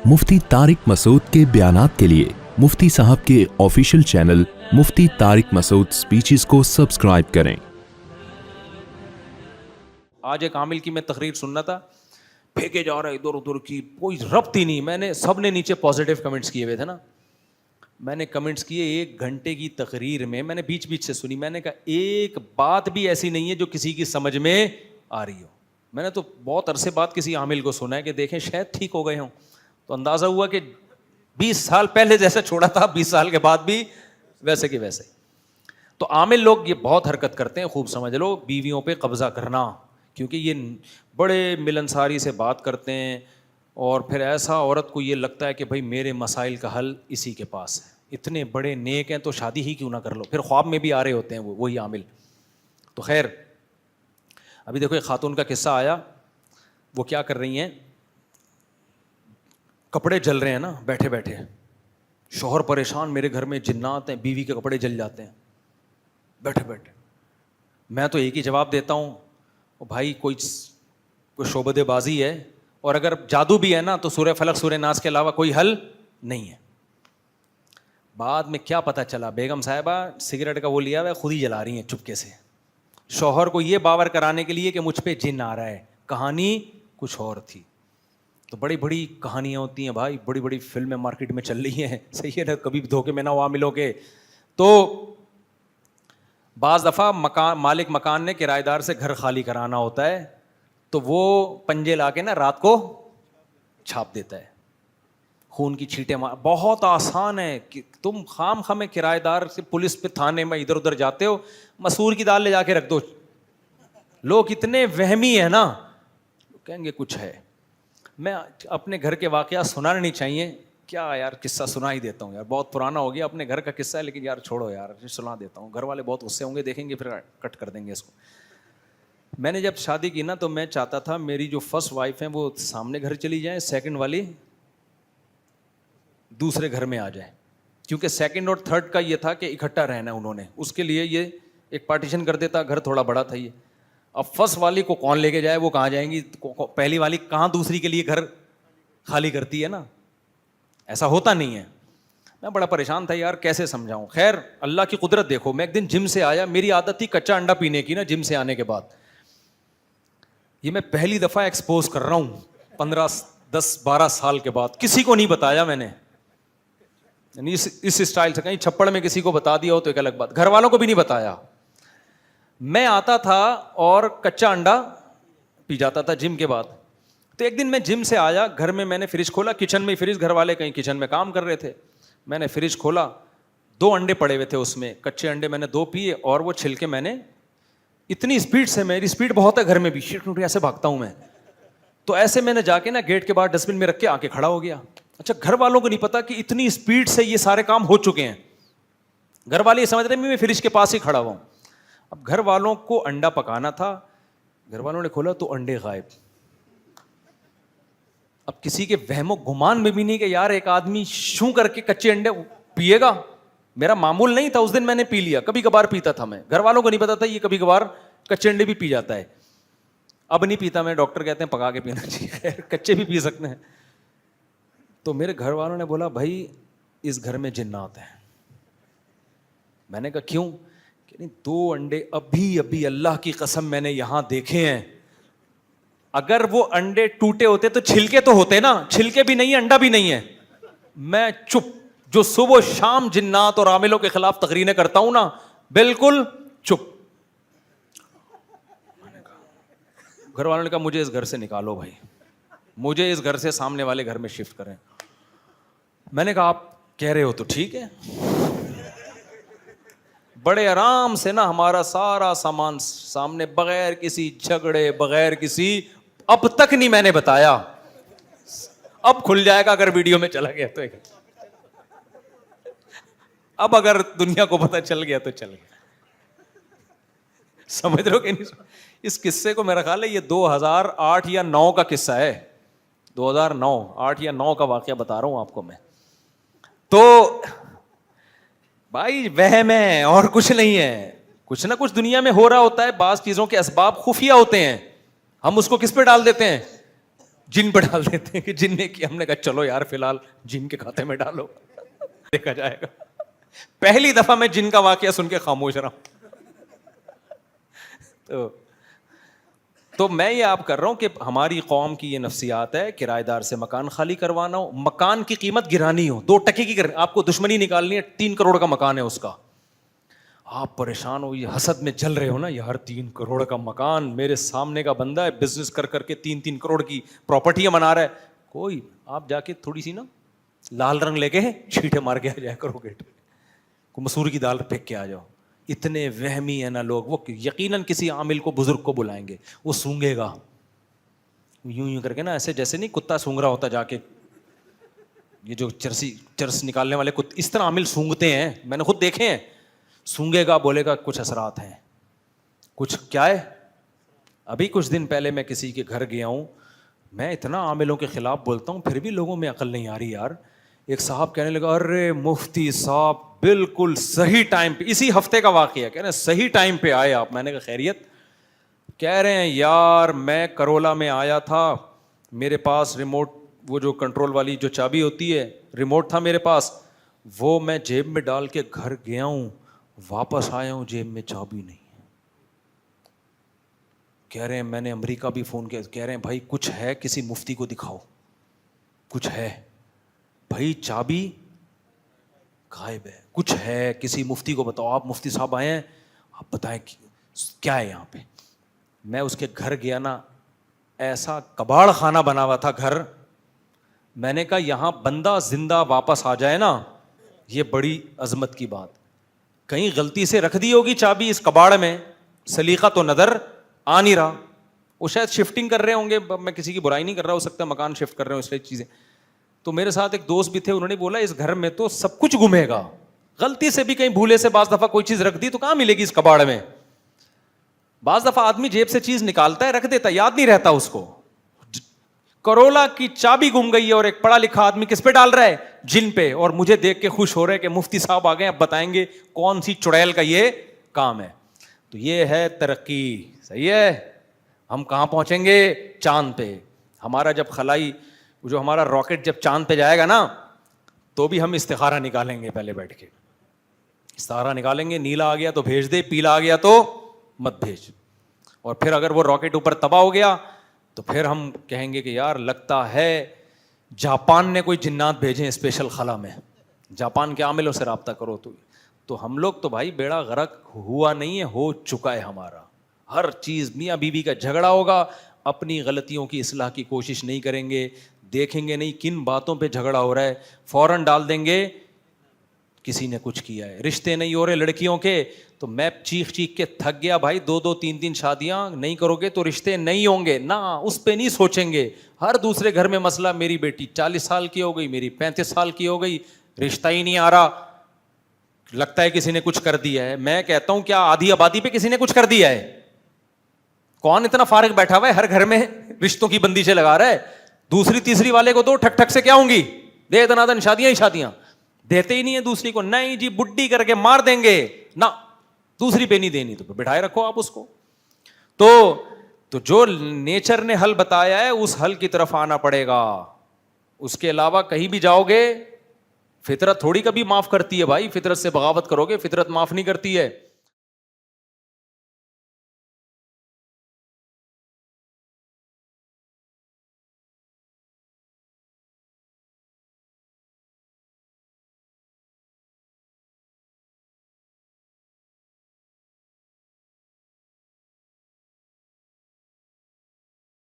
मुफ्ती तारिक मसूद के बयानात के लिए मुफ्ती साहब के ऑफिशियल चैनल मुफ्ती तारिक मसूद स्पीचेस को सब्सक्राइब करें। आज एक आमिल की मैं तकरीर सुनना था, फेंके जा रहा है इधर उधर की, कोई रब्त ही नहीं। मैंने सबने नीचे पॉजिटिव कमेंट्स किए हुए थे ना, मैंने कमेंट्स किए। 1 घंटे की तकरीर में मैंने बीच बीच से सुनी। मैंने कहा एक बात भी ऐसी नहीं है जो किसी की समझ में आ रही हो। मैंने तो बहुत अरसे बाद किसी आमिल को सुना है कि देखें शायद ठीक हो गए हों, तो अंदाज़ा हुआ कि 20 साल पहले जैसे छोड़ा था 20 साल के बाद भी वैसे के वैसे। तो आमिल लोग ये बहुत हरकत करते हैं, खूब समझ लो, बीवियों पे कब्ज़ा करना, क्योंकि ये बड़े मिलनसारी से बात करते हैं और फिर ऐसा औरत को ये लगता है कि भाई मेरे मसाइल का हल इसी के पास है, इतने बड़े नेक हैं तो शादी ही क्यों ना कर लो। फिर ख्वाब में भी आ रहे होते हैं वही आमिल। तो खैर, अभी देखो एक खातून का किस्सा आया। वो क्या कर रही हैं, कपड़े जल रहे हैं ना बैठे बैठे, शौहर परेशान, मेरे घर में जिन्नात हैं, बीवी के कपड़े जल जाते हैं बैठे बैठे। मैं तो एक ही जवाब देता हूँ, भाई कोई शोबदेबाजी है, और अगर जादू भी है ना तो सूरह फलक सूरह नास के अलावा कोई हल नहीं है। बाद में क्या पता चला, बेगम साहिबा सिगरेट का वो लिया हुआ खुद ही जला रही हैं चुपके से, शौहर को ये बावर कराने के लिए कि मुझ पे जिन आ रहा है। कहानी कुछ और थी। तो बड़ी बड़ी कहानियाँ होती हैं भाई, बड़ी बड़ी फिल्में मार्केट में चल रही हैं, सही है ना, कभी भी धोखे में ना हुआ मिलोगे। तो बाज़ दफ़ा मालिक मकान ने किराएदार से घर खाली कराना होता है, तो वो पंजे ला के ना रात को छाप देता है, खून की छींटें मार। बहुत आसान है कि तुम खाम खामे किराएदार से पुलिस पे थाने में इधर उधर जाते हो, मसूर की दाल ले जाके रख दो। लोग इतने वहमी है ना, कहेंगे कुछ है। मैं अपने घर के वाक़या सुनाना नहीं चाहिए, क्या यार किस्सा सुना ही देता हूँ यार, बहुत पुराना हो गया, अपने घर का किस्सा है, लेकिन यार छोड़ो यार सुना देता हूँ। घर वाले बहुत गुस्से होंगे, देखेंगे फिर कट कर देंगे इसको। मैंने जब शादी की ना, तो मैं चाहता था मेरी जो फर्स्ट वाइफ है वो सामने घर चली जाए, सेकंड वाली दूसरे घर में आ जाए, क्योंकि सेकंड और थर्ड का ये था कि इकट्ठा रहना है उन्होंने, उसके लिए ये एक पार्टीशन कर देता, घर थोड़ा बड़ा था ये। अब फर्स्ट वाली को कौन लेके जाए, वो कहाँ जाएंगी, पहली वाली कहाँ दूसरी के लिए घर खाली करती है ना, ऐसा होता नहीं है। मैं बड़ा परेशान था यार, कैसे समझाऊं। खैर अल्लाह की कुदरत देखो, मैं एक दिन जिम से आया, मेरी आदत थी कच्चा अंडा पीने की ना जिम से आने के बाद। ये मैं पहली दफ़ा एक्सपोज कर रहा हूँ 15-10-12 साल के बाद, किसी को नहीं बताया मैंने, इस स्टाइल से। कहीं छप्पड़ में किसी को बता दिया हो तो एक अलग बात, घर वालों को भी नहीं बताया। मैं आता था और कच्चा अंडा पी जाता था जिम के बाद। तो एक दिन मैं जिम से आया, घर में मैंने फ्रिज खोला, किचन में फ्रिज, घर वाले कहीं किचन में काम कर रहे थे, मैंने फ्रिज खोला, 2 अंडे पड़े हुए थे उसमें, कच्चे अंडे मैंने 2 पिए, और वो छिलके मैंने इतनी स्पीड से, मेरी स्पीड बहुत है घर में भी, ऐसे भागता हूं मैं, तो ऐसे मैंने जाके ना गेट के बाहर डस्टबिन में रख के आके खड़ा हो गया। अच्छा, घर वालों को नहीं पता कि इतनी स्पीड से ये सारे काम हो चुके हैं। घर वाले ये समझ रहे मैं फ्रिज के पास ही खड़ा हुआ हूं। अब घर वालों को अंडा पकाना था, घर वालों ने खोला तो अंडे गायब। अब किसी के वहमो गुमान में भी नहीं कि यार एक आदमी शू करके कच्चे अंडे पिएगा, मेरा मामूल नहीं था। उस दिन मैंने पी लिया, कभी कभार पीता था मैं, घर वालों को नहीं पता था ये कभी कभार कच्चे अंडे भी पी जाता है। अब नहीं पीता मैं, डॉक्टर कहते हैं पका के पीना चाहिए, कच्चे भी पी सकते हैं। तो मेरे घर वालों ने बोला भाई इस घर में जिन्नात है। मैंने कहा क्यों? कि नहीं, 2 अंडे अभी अभी अल्लाह की कसम मैंने यहां देखे हैं, अगर वो अंडे टूटे होते तो छिलके तो होते ना, छिलके भी नहीं है, अंडा भी नहीं है। मैं चुप, जो सुबह शाम जिन्नात और आमिलों के खिलाफ तकरीरें करता हूं ना, बिल्कुल चुप। घर वालों ने कहा मुझे इस घर से निकालो भाई, मुझे इस घर से सामने वाले घर में शिफ्ट करें। मैंने कहा आप कह रहे हो तो ठीक है। बड़े आराम से ना हमारा सारा सामान सामने, बगैर किसी झगड़े, बगैर किसी, अब तक नहीं मैंने बताया, अब खुल जाएगा अगर वीडियो में चला गया तो। अब अगर दुनिया को पता चल गया तो चल गया, समझ रहे हो कि नहीं? इस किस्से को मेरा ख्याल है ये 2008 या 9 का किस्सा है, 2009, 8 या 9 का वाकया बता रहा हूं आपको मैं। तो भाई वहम है और कुछ नहीं है, कुछ ना कुछ दुनिया में हो रहा होता है, बाज़ चीज़ों के असबाब खुफिया होते हैं, हम उसको किस पे डाल देते हैं, جن پہ ڈال دیتے ہیں کہ جن نے کیا. ہم نے کہا چلو یار فی الحال جن کے کھاتے میں ڈالو, دیکھا جائے گا. پہلی دفعہ میں جن کا واقعہ سن کے خاموش رہا ہوں. تو میں یہ آپ کر رہا ہوں کہ ہماری قوم کی یہ نفسیات ہے, کرایہ دار سے مکان خالی کروانا ہو, مکان کی قیمت گرانی ہو, 2 ٹکے کی آپ کو دشمنی نکالنی ہے, 3 کروڑ کا مکان ہے اس کا, آپ پریشان ہو, یہ حسد میں جل رہے ہو نا, یار 3 کروڑ کا مکان, میرے سامنے کا بندہ ہے بزنس کر کر کے 3 کروڑ کی پراپرٹیاں بنا رہا ہے, کوئی آپ جا کے تھوڑی سی نا لال رنگ لے کے چھیٹے مار کے آ جایا کرو گیٹ پہ, کو مسور کی دال پھینک کے آ جاؤ. اتنے وہمی ہے نا لوگ, وہ یقیناً کسی عامل کو بزرگ کو بلائیں گے, وہ سونگے گا یوں یوں کر کے نا, ایسے جیسے نہیں کتا سونگ رہا ہوتا جا کے, یہ جو چرس نکالنے والے اس طرح عامل سونگتے ہیں, میں نے خود دیکھے ہیں. سونگے گا, بولے گا کچھ اثرات ہیں, کچھ کیا ہے. ابھی کچھ دن پہلے میں کسی کے گھر گیا ہوں, میں اتنا عاملوں کے خلاف بولتا ہوں پھر بھی لوگوں میں عقل نہیں آ رہی یار. ایک صاحب کہنے لگا ارے مفتی صاحب بالکل صحیح ٹائم پہ, اسی ہفتے کا واقعہ, کہہ رہے ہیں صحیح ٹائم پہ آئے آپ. میں نے کہا خیریت؟ کہہ رہے ہیں یار میں کرولا میں آیا تھا, میرے پاس ریموٹ, وہ جو کنٹرول والی جو چابی ہوتی ہے, ریموٹ تھا میرے پاس, وہ میں جیب میں ڈال کے گھر گیا ہوں, واپس آیا ہوں جیب میں چابی نہیں ہے. کہہ رہے ہیں میں نے امریکہ بھی فون کیا, کہہ رہے ہیں بھائی کچھ ہے, کسی مفتی کو دکھاؤ, کچھ ہے بھائی, چابی غائب ہے, کچھ ہے, کسی مفتی کو بتاؤ. آپ مفتی صاحب آئے ہیں, آپ بتائیں کیا ہے یہاں پہ. میں اس کے گھر گیا نا, ایسا کباڑ خانہ بنا ہوا تھا گھر. میں نے کہا یہاں بندہ زندہ واپس آ جائے نا, یہ بڑی عظمت کی بات. کہیں غلطی سے رکھ دی ہوگی چابی اس کباڑ میں, سلیقہ تو نظر آ نہیں رہا. وہ شاید شفٹنگ کر رہے ہوں گے, میں کسی کی برائی نہیں کر رہا, ہو سکتا ہے مکان شفٹ کر رہے ہوں, اس لیے چیزیں. تو میرے ساتھ ایک دوست بھی تھے, انہوں نے بولا اس گھر میں تو سب کچھ گمے گا, غلطی سے بھی کہیں بھولے سے بعض دفعہ کوئی چیز رکھ دی تو کہاں ملے گی اس کباڑ میں. بعض دفعہ آدمی جیب سے چیز نکالتا ہے, رکھ دیتا, یاد نہیں رہتا اس کو. کرولا کی چابی گم گئی ہے, اور ایک پڑھا لکھا آدمی کس پہ ڈال رہا ہے, جن پہ. اور مجھے دیکھ کے خوش ہو رہے کہ مفتی صاحب آ گئے, اب بتائیں گے کون سی چڑیل کا یہ کام ہے. تو یہ ہے ترقی, صحیح ہے. ہم کہاں پہنچیں گے؟ چاند پہ. ہمارا جب خلائی, جو ہمارا راکٹ جب چاند پہ جائے گا نا, تو بھی ہم استخارہ نکالیں گے, پہلے بیٹھ کے استخارہ نکالیں گے. نیلا آ گیا تو بھیج دے, پیلا آ گیا تو مت بھیج. اور پھر اگر وہ راکٹ اوپر تباہ ہو گیا تو پھر ہم کہیں گے کہ یار لگتا ہے جاپان نے کوئی جنات بھیجے اسپیشل خلا میں, جاپان کے عاملوں سے رابطہ کرو. تو ہم لوگ تو بھائی بیڑا غرق ہوا نہیں ہے, ہو چکا ہے ہمارا. ہر چیز میاں بیوی کا جھگڑا ہوگا, اپنی غلطیوں کی اصلاح کی کوشش نہیں کریں گے, دیکھیں گے نہیں کن باتوں پہ جھگڑا ہو رہا ہے, فوراً ڈال دیں گے کسی نے کچھ کیا ہے. رشتے نہیں ہو رہے لڑکیوں کے, تو میں چیخ چیخ کے تھک گیا بھائی, 2 3 شادیاں نہیں کرو گے تو رشتے نہیں ہوں گے نا, اس پہ نہیں سوچیں گے. ہر دوسرے گھر میں مسئلہ, میری بیٹی 40 سال کی ہو گئی, میری 35 سال کی ہو گئی, رشتہ ہی نہیں آ رہا, لگتا ہے کسی نے کچھ کر دیا ہے. میں کہتا ہوں کیا آدھی آبادی پہ کسی نے کچھ کر دیا ہے؟ کون اتنا فارغ بیٹھا ہوا ہے ہر گھر میں رشتوں کی بندشیں لگا رہا ہے؟ دوسری تیسری والے کو تو ٹھک ٹھک سے کیا ہوں گی, دے دنادن شادیاں ہی شادیاں. دیتے ہی نہیں ہے دوسری کو, نہیں جی بڈھی کر کے مار دیں گے نہ, دوسری پہ نہیں دینی تو بٹھائے رکھو آپ اس کو. تو جو نیچر نے حل بتایا ہے اس حل کی طرف آنا پڑے گا. اس کے علاوہ کہیں بھی جاؤ گے, فطرت تھوڑی کبھی معاف کرتی ہے بھائی. فطرت سے بغاوت کرو گے, فطرت معاف نہیں کرتی ہے.